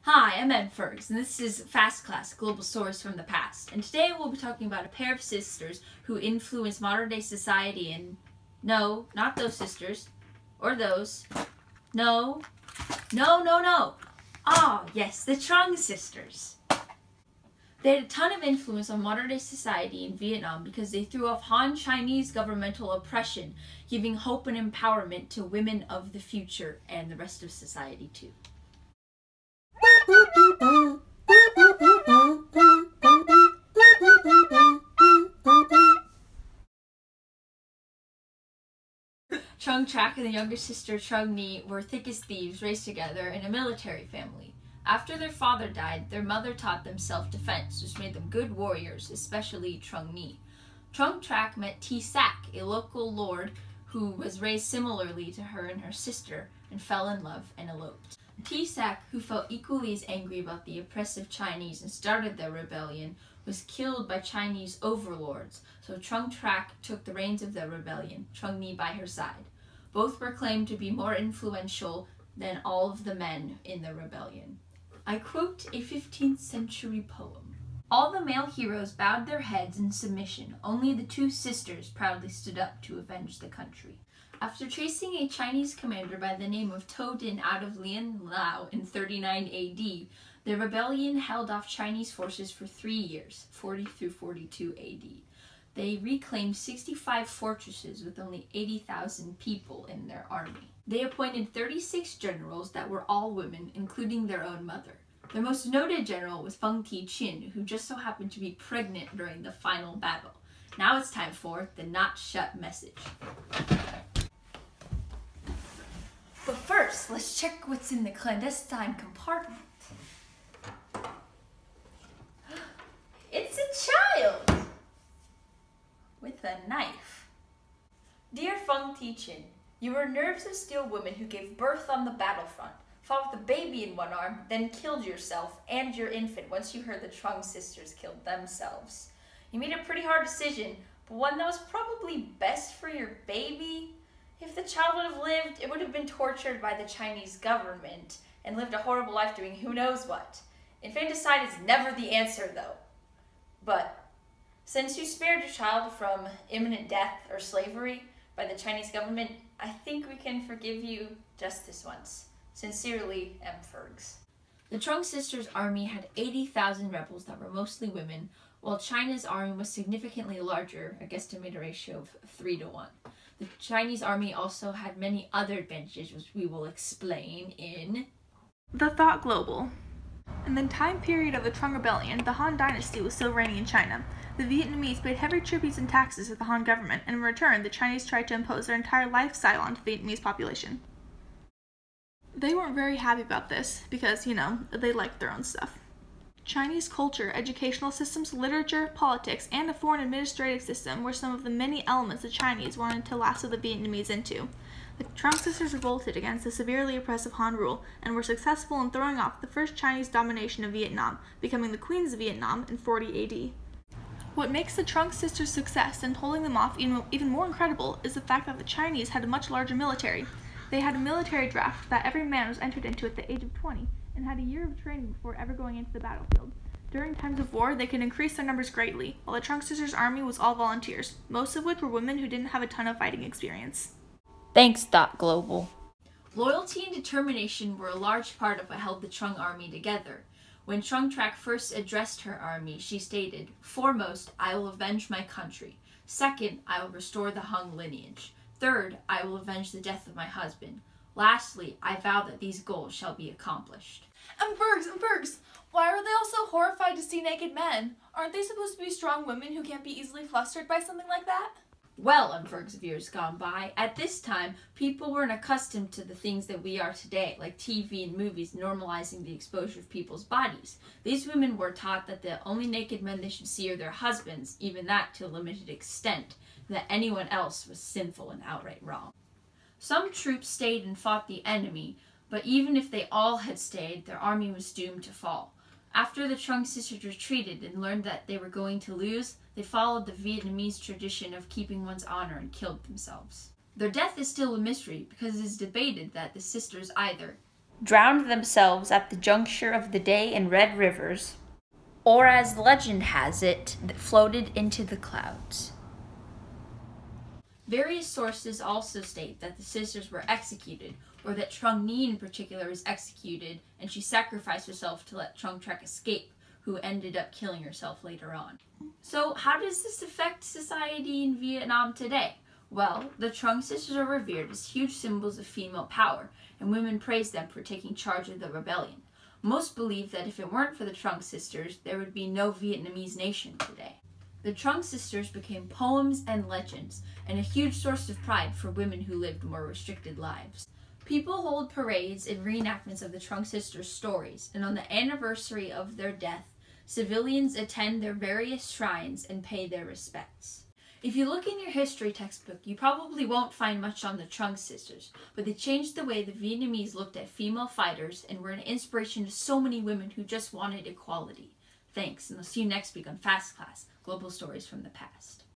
Hi, I'm Ferguson, and this is Fast Class, Global Stories from the Past. And today we'll be talking about a pair of sisters who influenced modern-day society and... No, not those sisters. Or those. No. Ah, yes, the Trung Sisters. They had a ton of influence on modern-day society in Vietnam because they threw off Han Chinese governmental oppression, giving hope and empowerment to women of the future and the rest of society too. Trung Trak and the younger sister Trung Nhi were thick as thieves raised together in a military family. After their father died, their mother taught them self-defense, which made them good warriors, especially Trung Nhi. Trung Trak met T Sac, a local lord who was raised similarly to her and her sister, and fell in love and eloped. T Sac, who felt equally as angry about the oppressive Chinese and started their rebellion, was killed by Chinese overlords, so Trung Trak took the reins of the rebellion, Trung Nhi by her side. Both were claimed to be more influential than all of the men in the rebellion. I quote a 15th century poem. All the male heroes bowed their heads in submission, only the two sisters proudly stood up to avenge the country. After chasing a Chinese commander by the name of To Din out of Lien Lao in 39 AD, the rebellion held off Chinese forces for 3 years, 40 through 42 AD. They reclaimed 65 fortresses with only 80,000 people in their army. They appointed 36 generals that were all women, including their own mother. Their most noted general was Feng Ti-chin, who just so happened to be pregnant during the final battle. Now it's time for the Not Shut message. But first, let's check what's in the clandestine compartment. It's a child! With a knife. Dear Feng Ti-chin, you were a nerves of steel woman who gave birth on the battlefront, fought with a baby in one arm, then killed yourself and your infant once you heard the Trung sisters killed themselves. You made a pretty hard decision, but one that was probably best for your baby. If the child would have lived, it would have been tortured by the Chinese government and lived a horrible life doing who knows what. Infanticide is never the answer, though. But since you spared your child from imminent death or slavery by the Chinese government, I think we can forgive you just this once. Sincerely, M. Fergs. The Trung Sisters' army had 80,000 rebels that were mostly women, while China's army was significantly larger, a guesstimated ratio of 3 to 1. The Chinese army also had many other advantages, which we will explain in the Thought Globule. In the time period of the Trung Rebellion, the Han Dynasty was still reigning in China. The Vietnamese paid heavy tributes and taxes to the Han government, and in return, the Chinese tried to impose their entire lifestyle onto the Vietnamese population. They weren't very happy about this, because, they liked their own stuff. Chinese culture, educational systems, literature, politics, and a foreign administrative system were some of the many elements the Chinese wanted to lasso the Vietnamese into. The Trung Sisters revolted against the severely oppressive Han rule and were successful in throwing off the first Chinese domination of Vietnam, becoming the Queens of Vietnam in 40 AD. What makes the Trung Sisters' success and holding them off even more incredible is the fact that the Chinese had a much larger military. They had a military draft that every man was entered into at the age of 20 and had a year of training before ever going into the battlefield. During times of war, they could increase their numbers greatly, while the Trung Sisters' army was all volunteers, most of which were women who didn't have a ton of fighting experience. Thanks, Thought Global. Loyalty and determination were a large part of what held the Trung army together. When Trung Trak first addressed her army, she stated, "Foremost, I will avenge my country. Second, I will restore the Hung lineage. Third, I will avenge the death of my husband. Lastly, I vow that these goals shall be accomplished." And Bergs, why are they all so horrified to see naked men? Aren't they supposed to be strong women who can't be easily flustered by something like that? Well, in Fergs of years gone by, at this time, people weren't accustomed to the things that we are today, like TV and movies normalizing the exposure of people's bodies. These women were taught that the only naked men they should see are their husbands, even that to a limited extent, and that anyone else was sinful and outright wrong. Some troops stayed and fought the enemy, but even if they all had stayed, their army was doomed to fall. After the Trung Sisters retreated and learned that they were going to lose, they followed the Vietnamese tradition of keeping one's honor and killed themselves. Their death is still a mystery because it is debated that the sisters either drowned themselves at the juncture of the Day and Red Rivers, or as legend has it, that floated into the clouds. Various sources also state that the sisters were executed, or that Trung Ni in particular was executed, and she sacrificed herself to let Trung Trek escape, who ended up killing herself later on. So how does this affect society in Vietnam today? Well, the Trung sisters are revered as huge symbols of female power, and women praise them for taking charge of the rebellion. Most believe that if it weren't for the Trung sisters, there would be no Vietnamese nation today. The Trung sisters became poems and legends, and a huge source of pride for women who lived more restricted lives. People hold parades and reenactments of the Trung sisters' stories, and on the anniversary of their death, civilians attend their various shrines and pay their respects. If you look in your history textbook, you probably won't find much on the Trung sisters, but they changed the way the Vietnamese looked at female fighters and were an inspiration to so many women who just wanted equality. Thanks, and I'll see you next week on Fast Class, Global Stories from the Past.